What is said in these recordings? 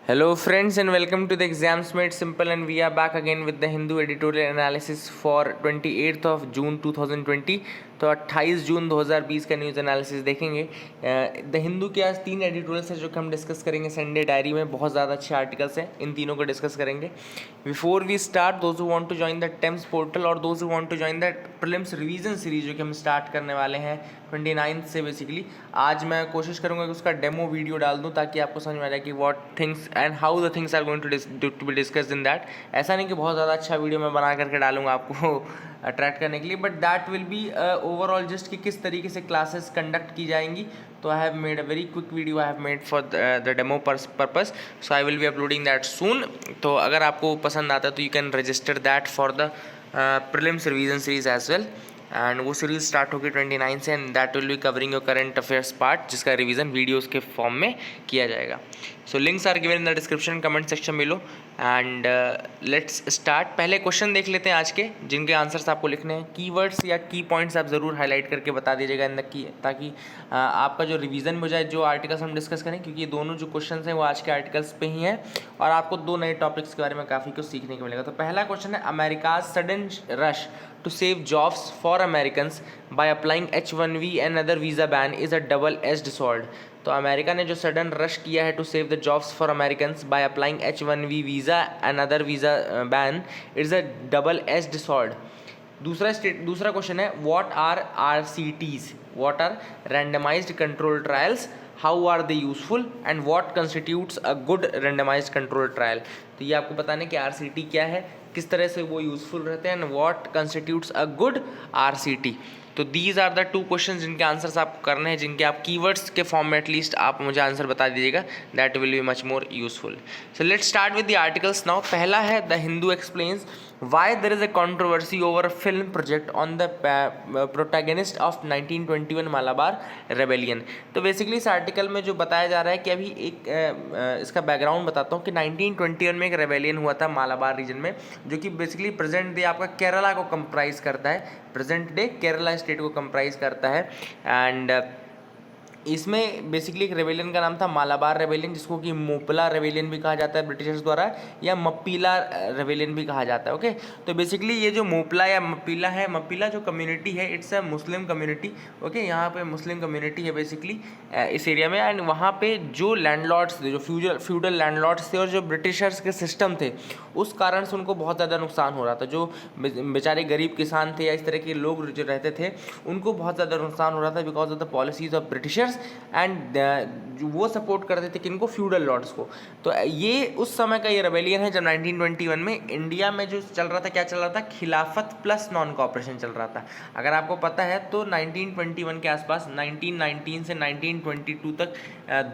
Hello friends and welcome to the Exams Made Simple, and we are back again with the Hindu editorial analysis for 28th of June 2020। तो 28 जून 2020 का news analysis देखेंगे। The Hindu के आज 3 editorials है जो कि हम डिस्कस करेंगे संडे डायरी में। बहुत ज़्यादा अच्छे आर्टिकल्स हैं, इन तीनों को डिस्कस करेंगे। Before we start, those who want to join the टेम्स पोर्टल और those who want to join the prelims revision series जो कि हम स्टार्ट करने वाले हैं 29 से। बेसिकली आज मैं कोशिश करूंगा कि उसका डेमो वीडियो डाल दूं ताकि आपको समझ में आ जाए कि what things and how the things are going to be discussed in that. ऐसा नहीं कि बहुत ज़्यादा अच्छा वीडियो मैं बना करके डालूंगा आपको अट्रैक्ट करने के लिए, but that will be overall just कि किस तरीके से क्लासेस कंडक्ट की जाएंगी। तो I have made a very quick video I have made for the demo purpose, so I will be uploading that soon. तो अगर आपको पसंद आता है तो you can register that for the prelims revision series as well. And वो series start होगी 29 से, and that will be covering your current affairs part, जिसका रिवीजन वीडियोस के फॉर्म में किया जाएगा। So links are given in the description, comment section below. And let's start. पहले question देख लेते हैं आज के, जिनके आंसर्स आपको लिखने हैं। कीवर्ड्स या की पॉइंट्स आप ज़रूर हाईलाइट करके बता दीजिएगा इन द की, ताकि आपका जो रिवीजन में हो जाए जो आर्टिकल्स हम डिस्कस करें, क्योंकि ये दोनों जो क्वेश्चन हैं वो आज के आर्टिकल्स पे ही हैं और आपको 2 नए टॉपिक्स के बारे में काफ़ी कुछ सीखने को मिलेगा। तो पहला क्वेश्चन है, America's sudden rush to save jobs for Americans by applying H1B and other visa ban is a double-edged sword। तो अमेरिका ने जो सडन रश किया है to save the jobs for Americans by applying H1B visa and other visa ban is a double-edged sword. दूसरा question है, what are RCTs, what are randomized control trials, how are they useful and what constitutes a good randomized control trial. तो ये आपको बताना है कि RCT क्या है, किस तरह से वो यूजफुल रहते हैं, and what constitutes a good RCT। तो दीज आर द 2 क्वेश्चन जिनके आंसर्स आपको करने हैं, जिनके आप कीवर्ड्स के फॉर्म में एटलीस्ट आप मुझे आंसर बता दीजिएगा, that will be much more useful. So let's start with the articles now. पहला है, the Hindu explains why there is a controversy over a film project on the protagonist of 1921 Malabar rebellion. तो basically इस article में जो बताया जा रहा है कि अभी एक इसका बैकग्राउंड बताता हूँ कि 1921 में एक रेबेलियन हुआ था मालाबार रीजन में, जो कि बेसिकली प्रेजेंट डे आपका केरला को कंप्राइज करता है, प्रेजेंट डे केरला स्टेट को कंप्राइज करता है। एंड इसमें बेसिकली एक रेबेलियन का नाम था मालाबार रेबेलियन, जिसको कि मोपला रेबेलियन भी कहा जाता है ब्रिटिशर्स द्वारा, या मप्पीला रेबेलियन भी कहा जाता है। ओके, तो बेसिकली ये जो मोपला या मप्पीला है, मप्पीला जो कम्युनिटी है it's a Muslim community. Okay, यहाँ पे मुस्लिम कम्युनिटी है बेसिकली इस एरिया में। एंड वहाँ पे जो लैंडलॉर्ड्स थे, जो फ्यूडल लैंडलॉर्ड्स थे और जो ब्रिटिशर्स के सिस्टम थे, उस कारण से उनको बहुत ज़्यादा नुकसान हो रहा था। जो बेचारे गरीब किसान थे या इस तरह के लोग जो रहते थे, उनको बहुत ज़्यादा नुकसान हो रहा था because of the policies of Britishers. And वो सपोर्ट करते थे किनको, फ्यूडल लॉर्ड्स को। तो ये उस समय का ये रेबेलियन है जब 1921 में इंडिया में जो चल रहा था, क्या चल रहा था, खिलाफत प्लस नॉन कॉपरेशन चल रहा था। अगर आपको पता है तो 1921 के आसपास 1919 से 1922 तक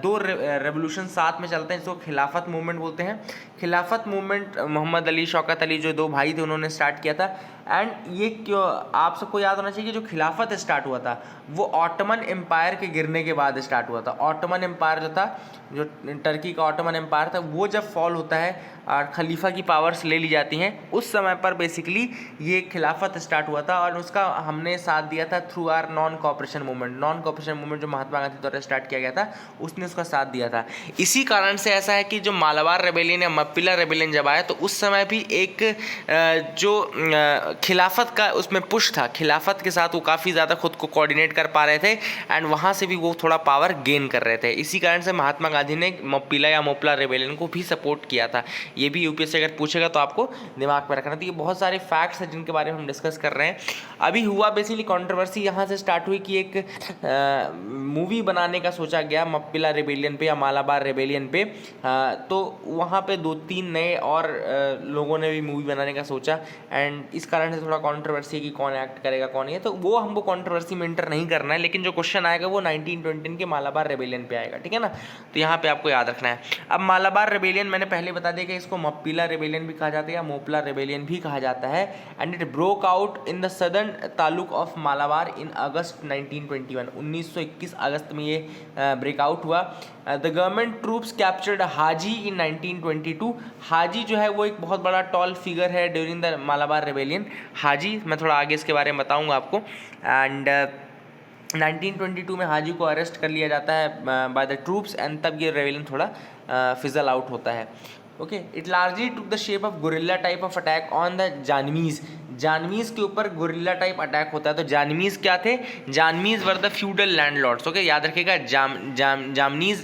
2 रेवोल्यूशन साथ में चलते हैं, जिसको खिलाफत मूवमेंट बोलते हैं। खिलाफत मूवमेंट मोहम्मद अली, शौकत अली जो 2 भाई थे उन्होंने स्टार्ट किया था। एंड ये क्यों, आप सबको याद होना चाहिए कि जो खिलाफत स्टार्ट हुआ था वो ऑटोमन एम्पायर के गिरने के बाद स्टार्ट हुआ था। ऑटोमन एम्पायर जो था, जो टर्की का ऑटोमन एम्पायर था, वो जब फॉल होता है और खलीफा की पावर्स ले ली जाती हैं, उस समय पर बेसिकली ये खिलाफत स्टार्ट हुआ था। और उसका हमने साथ दिया था through our non cooperation movement. Non cooperation movement जो महात्मा गांधी द्वारा स्टार्ट किया गया था, उसने उसका साथ दिया था। इसी कारण से ऐसा है कि जो मालाबार रेबेलियन या मप्पीला रेबेलियन जब आया, तो उस समय भी एक जो खिलाफत का उसमें पुश था, खिलाफत के साथ वो काफ़ी ज़्यादा खुद को कोऑर्डिनेट कर पा रहे थे एंड वहाँ से भी वो थोड़ा पावर गेन कर रहे थे। इसी कारण से महात्मा गांधी ने मप्पीला या मोपला रेबेलियन को भी सपोर्ट किया था। ये भी यूपीएससी अगर पूछेगा तो आपको दिमाग में रखना। तो ये बहुत सारे फैक्ट्स हैं जिनके बारे में हम डिस्कस कर रहे हैं। अभी हुआ बेसिकली कंट्रोवर्सी यहाँ से स्टार्ट हुई कि एक मूवी बनाने का सोचा गया मप्पीला रेबेलियन पे या मालाबार रेबेलियन पे। तो वहाँ पे 2-3 नए और लोगों ने भी मूवी बनाने का सोचा, एंड इस कारण से थोड़ा कंट्रोवर्सी है कि कौन एक्ट करेगा कौन नहीं है। तो वो हमको कंट्रोवर्सी में इंटर नहीं करना है, लेकिन जो क्वेश्चन आएगा वो 1920 के मालाबार रेबेलियन पे आएगा, ठीक है ना। तो यहाँ पे आपको याद रखना है। अब मालाबार रेबेलियन मैंने पहले बता दिया कि इसको मप्पीला रेबेलियन भी कहा जाता है या मोपला रेबेलियन भी कहा जाता है। And it broke out in the southern taluk of Malabar in August 1921। 1921 अगस्त में ये ब्रेकआउट हुआ। The government troops captured Haji in 1922। Haji जो है वो एक बहुत बड़ा टॉल फिगर है during the Malabar rebellion. Haji मैं थोड़ा आगे इसके बारे में बताऊंगा आपको। एंड 1922 में हाजी को अरेस्ट कर लिया जाता है बाय द ट्रूप्स एंड तब ये रेवेलियन थोड़ा फिजल आउट होता है। Okay, it largely took the shape of guerrilla type of attack on the janmis. Janmis के ऊपर गुरिल्ला टाइप अटैक होता है। तो जानमीज क्या थे? Janmis were the feudal landlords. Okay, याद रखिएगा,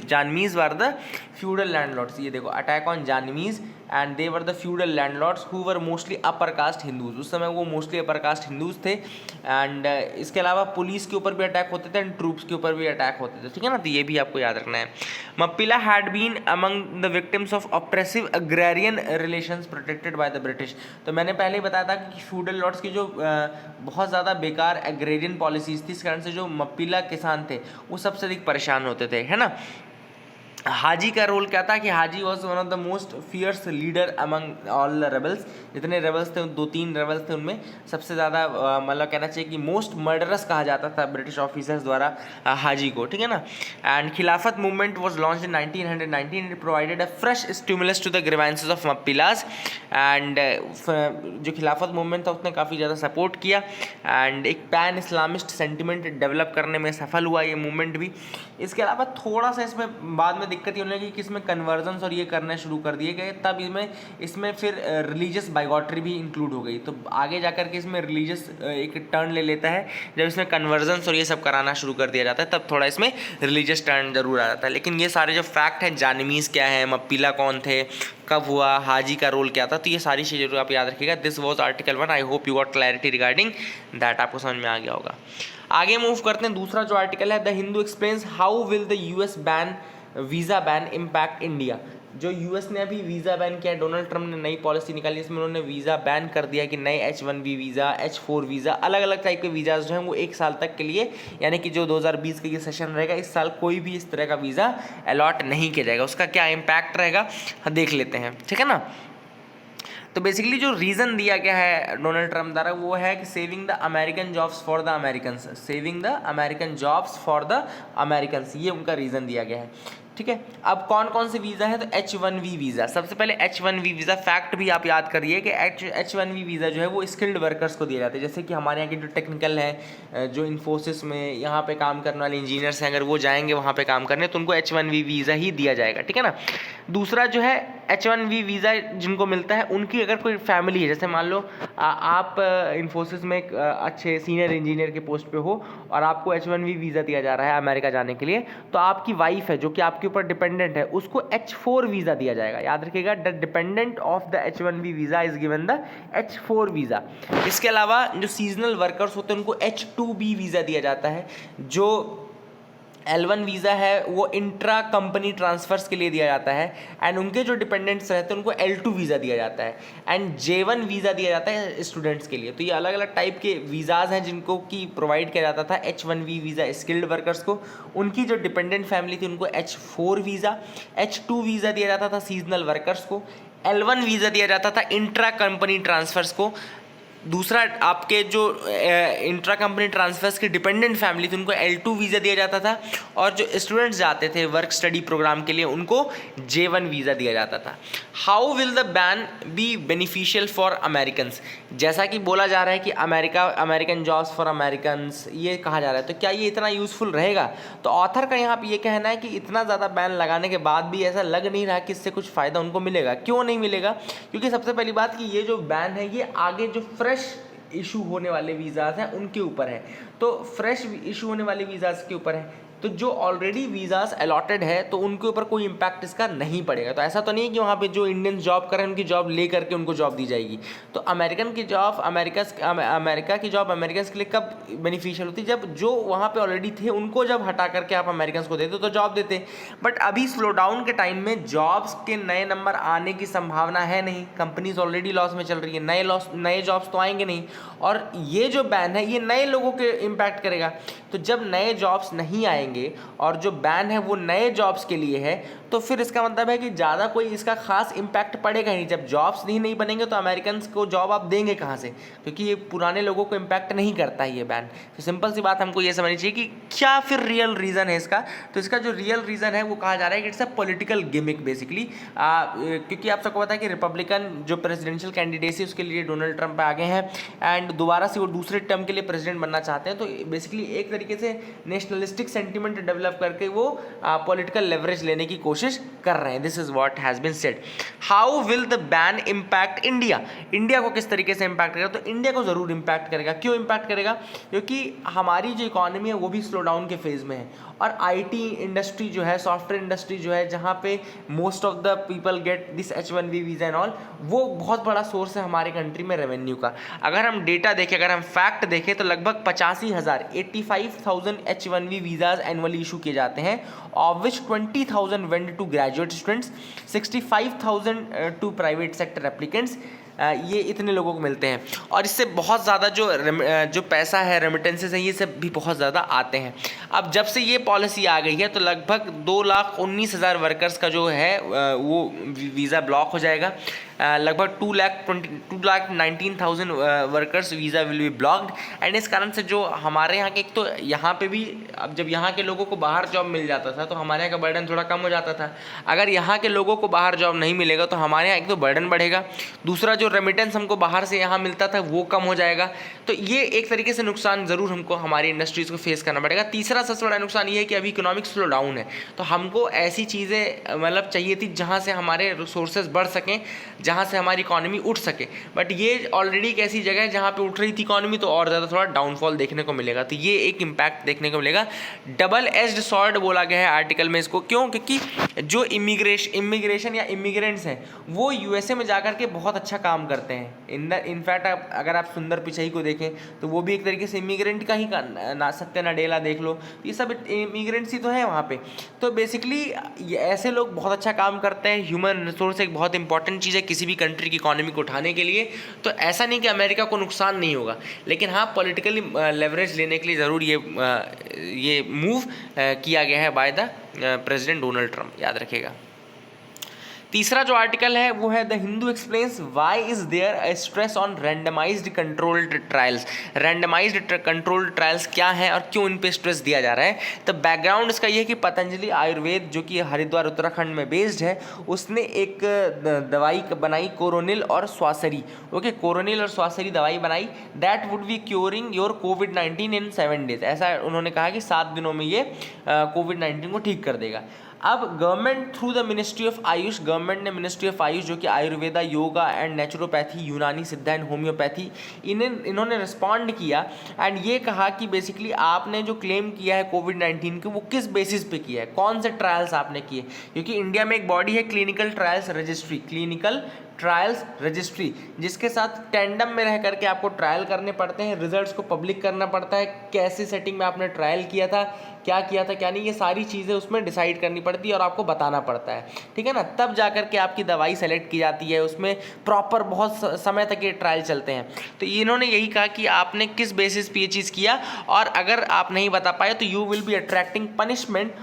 janmis were the feudal landlords. ये देखो, attack on janmis and they were the feudal landlords who were mostly upper caste Hindus. उस समय वो मोस्टली अपर कास्ट हिंदूज थे। एंड इसके अलावा पुलिस के ऊपर भी अटैक होते थे एंड ट्रूप्स के ऊपर भी अटैक होते थे। ठीक है ना, तो ये भी आपको याद रखना है। Mappila had been among the victims of oppressive agrarian relations protected by the British. तो मैंने पहले ही बताया था कि फ्यूडल लॉर्ड्स की जो बहुत ज़्यादा बेकार एग्रेरियन पॉलिसीज थी, इस कारण से जो मप्पिला किसान थे वो सबसे अधिक परेशान होते थे, है ना। हाजी का रोल क्या था कि Haji was one of the most fierce leader among all the rebels. जितने रेबल्स थे, 2-3 रेबल्स थे, उनमें सबसे ज़्यादा मतलब कहना चाहिए कि मोस्ट मर्डरस कहा जाता था ब्रिटिश ऑफिसर्स द्वारा हाजी को। ठीक है ना। And Khilafat movement was launch in 1919। It provided a fresh stimulus to the grievances of Mappilas. And जो खिलाफत मूवमेंट था उसने काफ़ी ज़्यादा सपोर्ट किया एंड एक पैन इस्लामिस्ट सेंटिमेंट डेवलप करने में सफल हुआ ये मूवमेंट भी। इसके अलावा थोड़ा सा इसमें बाद में दिक्कत ये होने लगी कि इसमें कन्वर्जन्स और ये करने शुरू कर दिए गए, तब इसमें फिर रिलीजियस बाइगॉटरी भी इंक्लूड हो गई। तो आगे जाकर के इसमें रिलीजियस एक टर्न ले लेता है जब इसमें कन्वर्जन्स और ये सब कराना शुरू कर दिया जाता है, तब थोड़ा इसमें रिलीजियस टर्न जरूर आ जाता है। लेकिन ये सारे जो फैक्ट हैं, जानमीज क्या है, मप्पिला कौन थे, कब हुआ, हाजी का रोल क्या था, तो ये सारी चीज़ें आप याद रखिएगा। This was article 1। I hope you got clarity regarding that, आपको समझ में आ गया होगा। आगे मूव करते हैं। दूसरा जो आर्टिकल है, the Hindu explains how will the US ban visa ban impact India. जो यूएस ने अभी वीज़ा बैन किया है, डोनाल्ड ट्रम्प ने नई पॉलिसी निकाली, इसमें उन्होंने वीज़ा बैन कर दिया कि नए H1B वीज़ा, H4 वीज़ा, अलग अलग टाइप के वीज़ाज जो हैं वो 1 साल तक के लिए, यानी कि जो 2020 का ये सेशन रहेगा, इस साल कोई भी इस तरह का वीज़ा अलॉट नहीं किया जाएगा। उसका क्या इम्पैक्ट रहेगा देख लेते हैं। ठीक है ना। तो बेसिकली जो रीज़न दिया गया है डोनाल्ड ट्रम्प द्वारा वो है कि saving the American jobs for the Americans, saving the American jobs for the Americans, ये उनका रीज़न दिया गया है। ठीक है। अब कौन कौन से वीज़ा है, तो H1B वीज़ा। सबसे पहले H1B वीज़ा फैक्ट भी आप याद करिए कि H1B वीज़ा जो है वो स्किल्ड वर्कर्स को दिए जाते हैं। जैसे कि हमारे यहाँ के जो टेक्निकल है, जो इन्फोसिस में यहाँ पे काम करने वाले इंजीनियर्स हैं, अगर वो जाएंगे वहाँ पे काम करने तो उनको H1B वीज़ा ही दिया जाएगा। ठीक है ना। दूसरा जो है H1B वीज़ा जिनको मिलता है, उनकी अगर कोई फैमिली है, जैसे मान लो आप इन्फोसिस में एक अच्छे सीनियर इंजीनियर के पोस्ट पे हो और आपको H1B वीज़ा दिया जा रहा है अमेरिका जाने के लिए, तो आपकी वाइफ है जो कि आपके ऊपर डिपेंडेंट है, उसको H4 वीज़ा दिया जाएगा। याद रखिएगा, the dependent of the H1B visa is given the H4 visa. इसके अलावा जो सीजनल वर्कर्स होते हैं उनको H2B वीज़ा दिया जाता है। जो L1 वीज़ा है वो इंट्रा कंपनी ट्रांसफर्स के लिए दिया जाता है एंड उनके जो डिपेंडेंट्स रहते हैं उनको L2 वीज़ा दिया जाता है एंड J1 वीज़ा दिया जाता है स्टूडेंट्स के लिए। तो ये अलग अलग टाइप के वीज़ाज़ हैं जिनको कि प्रोवाइड किया जाता था। H1B वीज़ा स्किल्ड वर्कर्स को, उनकी जो डिपेंडेंट फैमिली थी उनको H4 वीज़ा, H2 वीज़ा दिया जाता था सीजनल वर्कर्स को, L1 वीज़ा दिया जाता था इंट्रा कंपनी ट्रांसफर्स को। दूसरा आपके जो इंट्रा कंपनी ट्रांसफर्स की डिपेंडेंट फैमिली थी उनको L2 वीज़ा दिया जाता था और जो स्टूडेंट्स जाते थे वर्क स्टडी प्रोग्राम के लिए उनको J1 वीज़ा दिया जाता था। How will the ban be beneficial for Americans. जैसा कि बोला जा रहा है कि अमेरिकन जॉब्स फॉर अमेरिकन्स ये कहा जा रहा है, तो क्या ये इतना यूज़फुल रहेगा? तो ऑथर का यहाँ पे ये कहना है कि इतना ज़्यादा बैन लगाने के बाद भी ऐसा लग नहीं रहा कि इससे कुछ फ़ायदा उनको मिलेगा। क्यों नहीं मिलेगा? क्योंकि सबसे पहली बात कि ये जो बैन है ये आगे जो फ्रेश इशू होने वाले वीज़ाज़ हैं उनके ऊपर है। तो फ्रेश इशू होने वाले वीज़ाज़ के ऊपर है, तो जो ऑलरेडी वीज़ाज़ अलॉटेड है तो उनके ऊपर कोई इम्पैक्ट इसका नहीं पड़ेगा। तो ऐसा तो नहीं है कि वहाँ पे जो इंडियन जॉब कर रहे हैं उनकी जॉब ले करके उनको जॉब दी जाएगी। तो अमेरिकन की जॉब अमेरिका की जॉब अमेरिकन के लिए कब बेनिफिशियल होती है? जब जो वहाँ पे ऑलरेडी थे उनको जब हटा करके आप अमेरिकन को देते तो जॉब देते। बट अभी स्लो डाउन के टाइम में जॉब्स के नए नंबर आने की संभावना है नहीं, कंपनीज ऑलरेडी लॉस में चल रही है, नए जॉब्स तो आएंगे नहीं और ये जो बैन है ये नए लोगों के इम्पैक्ट करेगा। तो जब नए जॉब्स नहीं आएंगे और जो बैन है वो नए जॉब्स के लिए है तो फिर इसका मतलब है कि ज़्यादा कोई इसका खास इम्पैक्ट पड़ेगा नहीं। जब जॉब्स नहीं बनेंगे तो अमेरिकन को जॉब आप देंगे कहाँ से, क्योंकि ये पुराने लोगों को इम्पैक्ट नहीं करता है ये बैन। तो सिंपल सी बात हमको ये समझनी चाहिए कि क्या फिर रियल रीज़न है इसका। तो इसका जो रियल रीज़न है वो कहा जा रहा है कि it's a political gimmick basically, क्योंकि आप सबको पता है कि रिपब्लिकन जो प्रेसिडेंशियल कैंडिडेसी उसके लिए डोनाल्ड ट्रंप आगे हैं एंड दोबारा से वो दूसरे टर्म के लिए प्रेसिडेंट बनना चाहते हैं। तो बेसिकली एक तरीके से नेशनलिस्टिक सेंटिमेंट डेवलप करके वो पॉलिटिकल लेवरेज लेने की कोशिश कर रहे हैं। This is what has been said. How will the ban impact India? India को किस तरीके से इम्पैक्ट करेगा? तो इंडिया को ज़रूर इम्पैक्ट करेगा। क्यों इम्पैक्ट करेगा? क्योंकि हमारी जो इकोनॉमी है वो भी स्लो डाउन के फेज़ में है, और आईटी इंडस्ट्री जो है, सॉफ्टवेयर इंडस्ट्री जो है, जहाँ पे most of the people get this H1B visa and all, वो बहुत बड़ा सोर्स है हमारे कंट्री में रेवेन्यू का। अगर हम डेटा देखें, अगर हम फैक्ट देखें तो लगभग 85,000 H1B वीज़ाज एनुअली इशू किए जाते हैं, of which 20,000 went to graduate students, 65,000 to private sector applicants. ये इतने लोगों को मिलते हैं, और इससे बहुत ज़्यादा जो पैसा है, रेमिटेंसेस है, ये सब भी बहुत ज़्यादा आते हैं। अब जब से ये पॉलिसी आ गई है तो लगभग 2,19,000 वर्कर्स का जो है वो वीज़ा ब्लॉक हो जाएगा। लगभग 2,19,000 workers visa will be blocked, and इस कारण से जो हमारे यहाँ के, एक तो यहाँ पे भी अब जब यहाँ के लोगों को बाहर जॉब मिल जाता था तो हमारे यहाँ का बर्डन थोड़ा कम हो जाता था। अगर यहाँ के लोगों को बाहर जॉब नहीं मिलेगा तो हमारे यहाँ एक तो बर्डन बढ़ेगा, दूसरा जो रेमिटेंस हमको बाहर से यहाँ मिलता था वो कम हो जाएगा। तो ये एक तरीके से नुकसान ज़रूर हमको हमारी इंडस्ट्रीज़ को फेस करना पड़ेगा। तीसरा सबसे बड़ा नुकसान ये है कि अभी इकोनॉमिक स्लो डाउन है, तो हमको ऐसी चीज़ें मतलब चाहिए थी जहाँ से हमारे रिसोर्सेज बढ़ सकें, जहाँ से हमारी इकोनॉमी उठ सके। बट ये ऑलरेडी एक ऐसी जगह है जहाँ पे उठ रही थी इकोनॉमी, तो और ज़्यादा थोड़ा डाउनफॉल देखने को मिलेगा। तो ये एक इम्पैक्ट देखने को मिलेगा। डबल एज्ड स्वॉर्ड बोला गया है आर्टिकल में इसको। क्यों? क्योंकि जो इमिग्रेशन या इमिग्रेंट्स हैं वो यूएसए में जाकर के बहुत अच्छा काम करते हैं। इनफैक्ट अगर आप सुंदर पिचाई को देखें तो वो भी एक तरीके से इमिग्रेंट का ही ना, सत्य नडेला देख लो, ये सब इमिग्रेंट्स ही तो है वहाँ पे। तो बेसिकली ऐसे लोग बहुत अच्छा काम करते हैं। ह्यूमन रिसोर्स एक बहुत इंपॉर्टेंट चीज़ है किसी भी कंट्री की इकोनॉमी को उठाने के लिए। तो ऐसा नहीं कि अमेरिका को नुकसान नहीं होगा, लेकिन हाँ पॉलिटिकली लेवरेज लेने के लिए ज़रूर ये मूव किया गया है by the president Donald Trump, याद रखिएगा। तीसरा जो आर्टिकल है वो है the Hindu explains why is there a stress on randomised controlled trials. Randomised controlled trials क्या हैं और क्यों इन पे स्ट्रेस दिया जा रहा है? तो बैकग्राउंड इसका ये है कि पतंजलि आयुर्वेद जो कि हरिद्वार उत्तराखंड में बेस्ड है, उसने एक दवाई बनाई कोरोनिल और स्वासरी। ओके, कोरोनिल और स्वासरी दवाई बनाई, that would be curing your covid in 7 days. ऐसा उन्होंने कहा कि 7 दिनों में ये कोविड-19 को ठीक कर देगा। अब government through the ministry of Ayush, government ने मिनिस्ट्री ऑफ आयुष जो कि आयुर्वेदा, योगा एंड नेचुरोपैथी, यूनानी सिद्धा एंड होम्योपैथी, इन्होंने रिस्पॉन्ड किया एंड ये कहा कि बेसिकली आपने जो क्लेम किया है कोविड-19 के वो किस बेसिस पे किया है, कौन से ट्रायल्स आपने किए। क्योंकि इंडिया में एक बॉडी है clinical trials registry, clinical trials registry, जिसके साथ टेंडम में रह करके आपको ट्रायल करने पड़ते हैं, रिजल्ट्स को पब्लिक करना पड़ता है, कैसे सेटिंग में आपने ट्रायल किया था, क्या किया था क्या नहीं, ये सारी चीज़ें उसमें डिसाइड करनी पड़ती है और आपको बताना पड़ता है, ठीक है ना। तब जा कर के आपकी दवाई सेलेक्ट की जाती है, उसमें प्रॉपर बहुत समय तक ये ट्रायल चलते हैं। तो इन्होंने यही कहा कि आपने किस बेसिस पे ये चीज़ किया, और अगर आप नहीं बता पाए तो you will be attracting punishment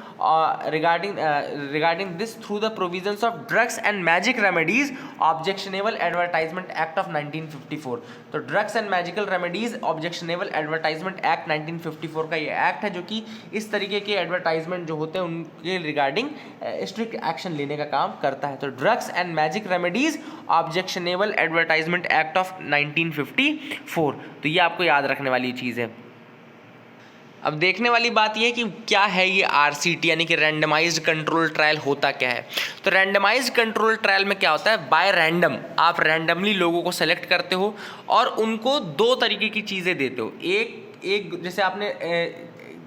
regarding this through the provisions of Drugs and Magic Remedies Objectionable Advertisement Act of 1954। तो drugs and magical remedies objectionable advertisement act 1954 का ये एक्ट है जो कि इस तरीके के एडवर्टाइजमेंट जो होते हैं उनके रिगार्डिंग स्ट्रिक्ट एक्शन लेने का काम करता है। तो drugs and magic remedies objectionable advertisement act of 1954, तो ये आपको याद रखने वाली चीज़ है। अब देखने वाली बात यह है कि क्या है ये RCT यानी कि रैंडमाइज्ड कंट्रोल ट्रायल होता क्या है। तो रैंडमाइज्ड कंट्रोल ट्रायल में क्या होता है, बाय रैंडम आप रैंडमली लोगों को सेलेक्ट करते हो और उनको 2 तरीके की चीज़ें देते हो। एक जैसे आपने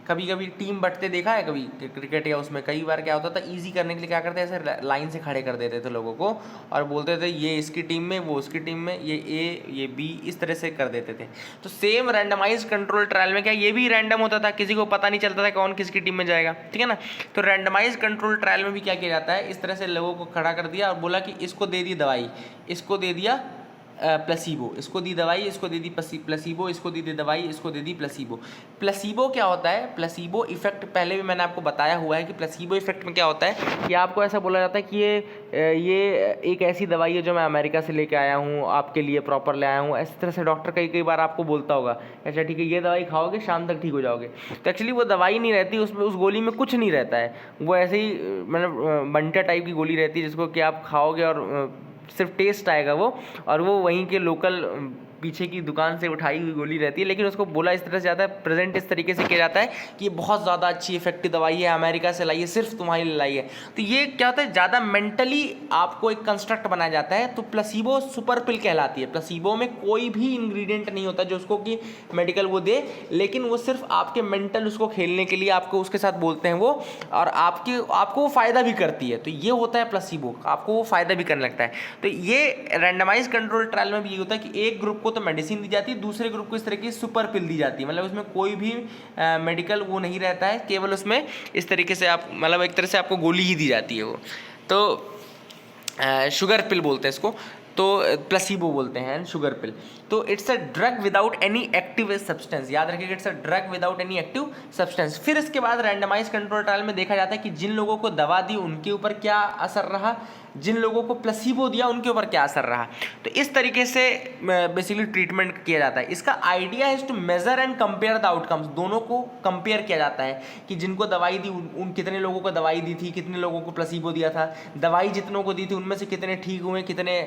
कभी कभी टीम बंटते देखा है कभी क्रिकेट या उसमें, कई बार क्या होता था ईजी करने के लिए क्या करते ऐसे लाइन से खड़े कर देते थे लोगों को और बोलते थे ये इसकी टीम में, वो उसकी टीम में, ये A ये B, इस तरह से कर देते थे। तो सेम रैंडमाइज्ड कंट्रोल ट्रायल में क्या ये भी रैंडम होता था, किसी को पता नहीं चलता था कौन किसकी टीम में जाएगा, ठीक है ना। तो रैंडमाइज्ड कंट्रोल ट्रायल में भी क्या किया जाता है, इस तरह से लोगों को खड़ा कर दिया और बोला कि इसको दे दी दवाई, इसको दे दिया प्लेसिबो, इसको दी दवाई, इसको दे दी प्लेसिबो, इसको दी दवाई, इसको दे दी प्लेसिबो। प्लेसिबो क्या होता है? प्लेसिबो इफेक्ट पहले भी मैंने आपको बताया हुआ है कि प्लेसिबो इफेक्ट में क्या होता है कि आपको ऐसा बोला जाता है कि ये एक ऐसी दवाई है जो मैं अमेरिका से लेके आया हूँ, आपके लिए प्रॉपर ले आया हूँ। इस तरह से डॉक्टर कई बार आपको बोलता होगा, अच्छा ठीक है ये दवाई खाओगे शाम तक ठीक हो जाओगे। तो एक्चुअली वो दवाई नहीं रहती, उसमें उस गोली में कुछ नहीं रहता है, वो ऐसे ही मतलब बंटा टाइप की गोली रहती है जिसको कि आप खाओगे और सिर्फ टेस्ट आएगा वो, और वो वहीं के लोकल पीछे की दुकान से उठाई हुई गोली रहती है। लेकिन उसको बोला इस तरह से जाता है, प्रेजेंट इस तरीके से किया जाता है कि ये बहुत ज़्यादा अच्छी इफेक्टिव दवाई है, अमेरिका से लाई है, सिर्फ तुम्हारे लिए लाई है। तो ये क्या होता है, ज़्यादा मेंटली आपको एक कंस्ट्रक्ट बनाया जाता है। तो प्लेसिबो सुपर पिल कहलाती है। प्लेसिबो में कोई भी इंग्रेडिएंट नहीं होता जो उसको कि मेडिकल वो दे, लेकिन वो सिर्फ आपके मेंटल उसको खेलने के लिए आपको उसके साथ बोलते हैं वो, और आपको वो फ़ायदा भी करती है। तो ये होता है प्लेसिबो, आपको वो फ़ायदा भी करने लगता है। तो ये रैंडमाइज कंट्रोल ट्रायल में भी ये होता है कि एक ग्रुप को तो मेडिसिन दी जाती है, दूसरे ग्रुप को इस तरह की सुपर पिल दी जाती है। मतलब उसमें कोई भी मेडिकल वो नहीं रहता है, केवल उसमें इस तरीके से आप मतलब एक तरह से आपको गोली ही दी जाती है वो। तो शुगर पिल बोलते हैं इसको, तो प्लेसिबो बोलते हैं शुगर पिल। तो it's a drug without any active substance, याद रखिएगा it's a drug without any active substance. फिर इसके बाद रैंडमाइज कंट्रोल ट्रायल में देखा जाता है कि जिन लोगों को दवा दी उनके ऊपर क्या असर रहा, जिन लोगों को प्लेसिबो दिया उनके ऊपर क्या असर रहा। तो इस तरीके से बेसिकली ट्रीटमेंट किया जाता है। इसका आइडिया है to measure and compare the outcomes, दोनों को कंपेयर किया जाता है कि जिनको दवाई दी उन कितने लोगों को दवाई दी थी, कितने लोगों को प्लेसिबो दिया था, दवाई जितनों को दी थी उनमें से कितने ठीक हुए, कितने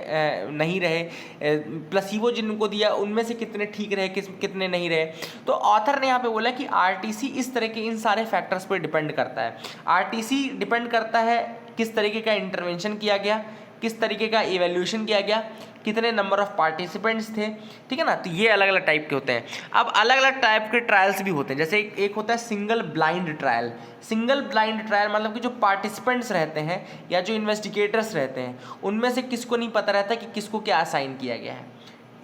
नहीं रहे, प्लेसिबो जिनको दिया उनमें से कितने ठीक रहे, कितने नहीं रहे। तो ऑथर ने यहाँ पे बोला कि आरटीसी इस तरह के इन सारे फैक्टर्स पर डिपेंड करता है। आरटीसी डिपेंड करता है किस तरीके का इंटरवेंशन किया गया, किस तरीके का इवैल्यूएशन किया गया, कितने नंबर ऑफ पार्टिसिपेंट्स थे, ठीक है ना। तो ये अलग अलग टाइप के होते हैं। अब अलग अलग टाइप के ट्रायल्स भी होते हैं, जैसे एक होता है single blind trial. Single blind trial मतलब कि जो पार्टिसिपेंट्स रहते हैं या जो इन्वेस्टिगेटर्स रहते हैं उनमें से किसको नहीं पता रहता कि किसको क्या असाइन किया गया है,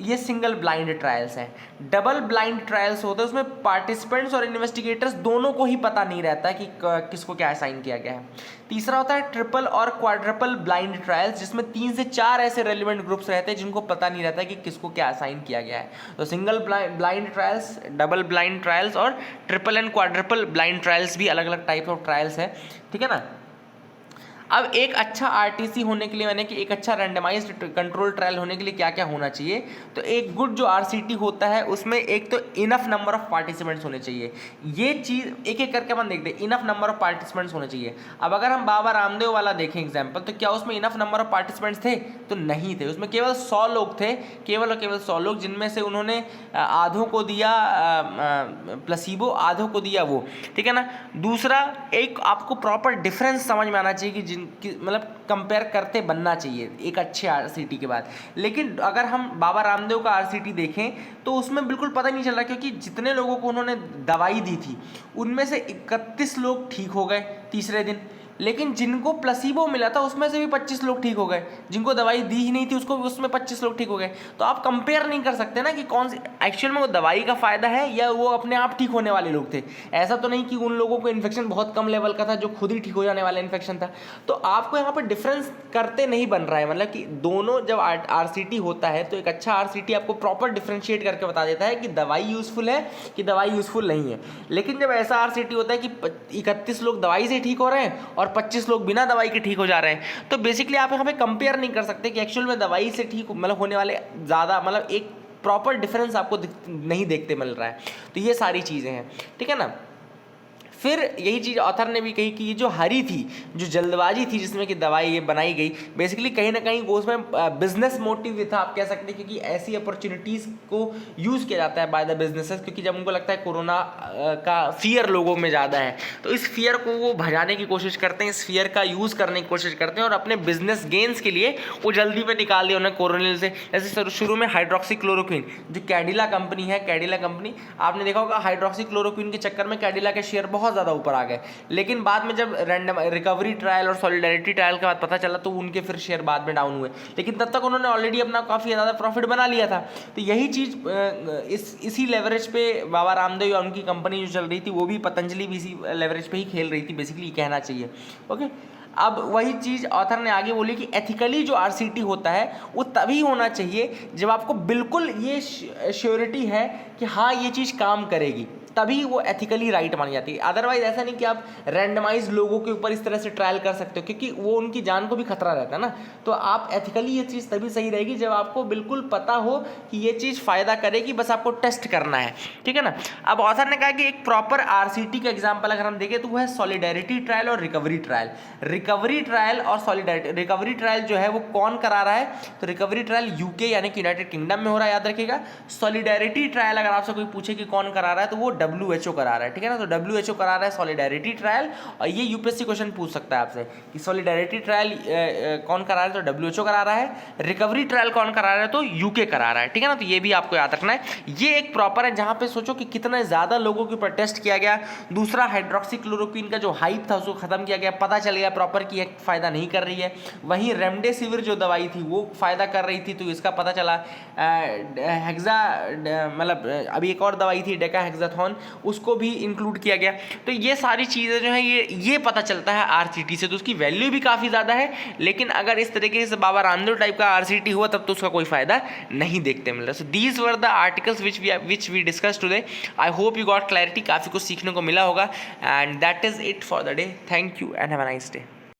ये सिंगल ब्लाइंड ट्रायल्स हैं। डबल ब्लाइंड ट्रायल्स होते हैं, उसमें पार्टिसिपेंट्स और इन्वेस्टिगेटर्स दोनों को ही पता नहीं रहता कि किसको क्या असाइन किया गया है। तीसरा होता है ट्रिपल और क्वाड्रपल ब्लाइंड ट्रायल्स, जिसमें 3 से 4 ऐसे रेलिवेंट ग्रुप्स रहते हैं जिनको पता नहीं रहता कि किसको क्या असाइन किया गया है। तो single blind trials, double blind trials और triple and quadruple blind trials भी अलग अलग टाइप ऑफ ट्रायल्स है, ठीक है ना। अब एक अच्छा आरटीसी होने के लिए, यानी कि एक अच्छा रैंडमाइज्ड कंट्रोल ट्रायल होने के लिए क्या क्या होना चाहिए, तो एक गुड जो आरसीटी होता है उसमें एक तो इनफ नंबर ऑफ पार्टिसिपेंट्स होने चाहिए। ये चीज़ एक एक करके अपन देखते हैं, इनफ नंबर ऑफ पार्टिसिपेंट्स होने चाहिए। अब अगर हम बाबा रामदेव वाला देखें एग्जाम्पल, तो क्या उसमें इनफ नंबर ऑफ पार्टिसिपेंट्स थे? तो नहीं थे। उसमें केवल 100 लोग थे, केवल और केवल 100 लोग, जिनमें से उन्होंने आधों को दिया प्लेसिबो, आधों को दिया वो, ठीक है ना। दूसरा, एक आपको प्रॉपर डिफरेंस समझ में आना चाहिए कि मतलब कंपेयर करते बनना चाहिए एक अच्छे आरसीटी के बाद। लेकिन अगर हम बाबा रामदेव का आरसीटी देखें तो उसमें बिल्कुल पता नहीं चल रहा, क्योंकि जितने लोगों को उन्होंने दवाई दी थी उनमें से 31 लोग ठीक हो गए तीसरे दिन, लेकिन जिनको प्लेसिबो मिला था उसमें से भी 25 लोग ठीक हो गए, जिनको दवाई दी ही नहीं थी उसको उसमें 25 लोग ठीक हो गए। तो आप कंपेयर नहीं कर सकते ना कि कौन सी एक्चुअल में वो दवाई का फ़ायदा है या वो अपने आप ठीक होने वाले लोग थे। ऐसा तो नहीं कि उन लोगों को इन्फेक्शन बहुत कम लेवल का था जो खुद ही ठीक हो जाने वाला इन्फेक्शन था। तो आपको यहाँ पर डिफरेंस करते नहीं बन रहा है, मतलब कि दोनों जब आरसीटी होता है तो एक अच्छा आरसीटी आपको प्रॉपर डिफ्रेंशिएट करके बता देता है कि दवाई यूज़फुल है कि दवाई यूज़फुल नहीं है। लेकिन जब ऐसा आरसीटी होता है कि 31 लोग दवाई से ठीक हो रहे हैं और 25 लोग बिना दवाई के ठीक हो जा रहे हैं, तो बेसिकली आप यहाँ पे कंपेयर नहीं कर सकते कि एक्चुअल में दवाई से ठीक मतलब होने वाले ज़्यादा, मतलब एक प्रॉपर डिफरेंस आपको नहीं देखते मिल रहा है। तो ये सारी चीज़ें हैं, ठीक है ना। फिर यही चीज़ ऑथर ने भी कही कि ये जो हरी थी, जो जल्दबाजी थी जिसमें कि दवाई ये बनाई गई, बेसिकली कहीं ना कहीं वो उसमें बिजनेस मोटिव भी था, आप कह सकते हैं, क्योंकि ऐसी अपॉर्चुनिटीज़ को यूज़ किया जाता है बाय द बिजनेसेस, क्योंकि जब उनको लगता है कोरोना का फियर लोगों में ज़्यादा है तो इस फियर को वो भजाने की कोशिश करते हैं, इस फियर का यूज़ करने की कोशिश करते हैं और अपने बिजनेस गेन्स के लिए वो जल्दी में निकाल दिया उन्हें कोरोनिल से। जैसे शुरू में हाइड्रोक्सीक्लोरोक्विन, जो कैडिला कंपनी है, कैडिला कंपनी आपने देखा होगा, हाइड्रोक्सीक्लोरोक्विन के चक्कर में कैडिला के शेयर बहुत ज़्यादा ऊपर आ गए, लेकिन बाद में जब रैंडम रिकवरी ट्रायल और सॉलिडारिटी ट्रायल के बाद पता चला तो उनके फिर शेयर बाद में डाउन हुए, लेकिन तब तक उन्होंने ऑलरेडी अपना काफ़ी ज़्यादा प्रॉफिट बना लिया था। तो यही चीज़ इसी लेवरेज पे बाबा रामदेव या उनकी कंपनी जो चल रही थी वो भी, पतंजलि भी इसी लेवरेज पे ही खेल रही थी, बेसिकली कहना चाहिए। ओके, अब वही चीज़ ऑथर ने आगे बोली कि एथिकली जो RCT होता है वो तभी होना चाहिए जब आपको बिल्कुल ये श्योरिटी है कि हाँ ये चीज़ काम करेगी, तभी वो एथिकली राइट मानी जाती है। अदरवाइज ऐसा नहीं कि आप रैंडमाइज लोगों के ऊपर इस तरह से ट्रायल कर सकते हो, क्योंकि वो उनकी जान को भी खतरा रहता है ना। तो आप एथिकली ये चीज़ तभी सही रहेगी जब आपको बिल्कुल पता हो कि ये चीज़ फ़ायदा करेगी, बस आपको टेस्ट करना है, ठीक है ना। अब ऑथर ने कहा कि एक प्रॉपर RCT का एग्जाम्पल अगर हम देखें तो वो है सॉलिडेरिटी ट्रायल और रिकवरी ट्रायल। रिकवरी ट्रायल और सॉलिडेरिटी, रिकवरी ट्रायल जो है वो कौन करा रहा है, तो रिकवरी ट्रायल UK यानी कि यूनाइटेड किंगडम में हो रहा है, याद रखिएगा। सॉलिडेरिटी ट्रायल अगर आपसे कोई पूछे कि कौन करा रहा है तो वो WHO करा रहा है, ठीक है ना। तो WHO करा रहा है सॉलिडेरिटी ट्रायल, और ये UPSC क्वेश्चन पूछ सकता है आपसे कि सॉलिडेरिटी ट्रायल कौन करा रहा है, तो WHO करा रहा है। रिकवरी ट्रायल कौन करा रहा है, तो UK करा रहा है, ठीक है ना। तो ये भी आपको याद रखना है। ये एक प्रॉपर है जहाँ पे सोचो कि कितने ज़्यादा लोगों के ऊपर टेस्ट किया गया। दूसरा हाइड्रोक्सीक्लोरोक्विन का जो हाइप था उसको खत्म किया गया, पता चल गया प्रॉपर कि एक फ़ायदा नहीं कर रही है। वहीं रेमडेसिविर जो दवाई थी वो फ़ायदा कर रही थी, तो इसका पता चला। मतलब अभी एक और दवाई थी डेकाहेक्साथोन, उसको भी इंक्लूड किया गया। तो ये सारी चीज़ें जो हैं ये पता चलता है RCT से, तो उसकी वैल्यू भी काफ़ी ज़्यादा है। लेकिन अगर इस तरीके से बाबा रामदेव टाइप का RCT हुआ तब तो उसका कोई फ़ायदा नहीं देखते मिल रहा। So these were the articles which we discuss today. I hope you got clarity, काफ़ी कुछ सीखने को मिला होगा। And that is it for the day. Thank you and have a nice day.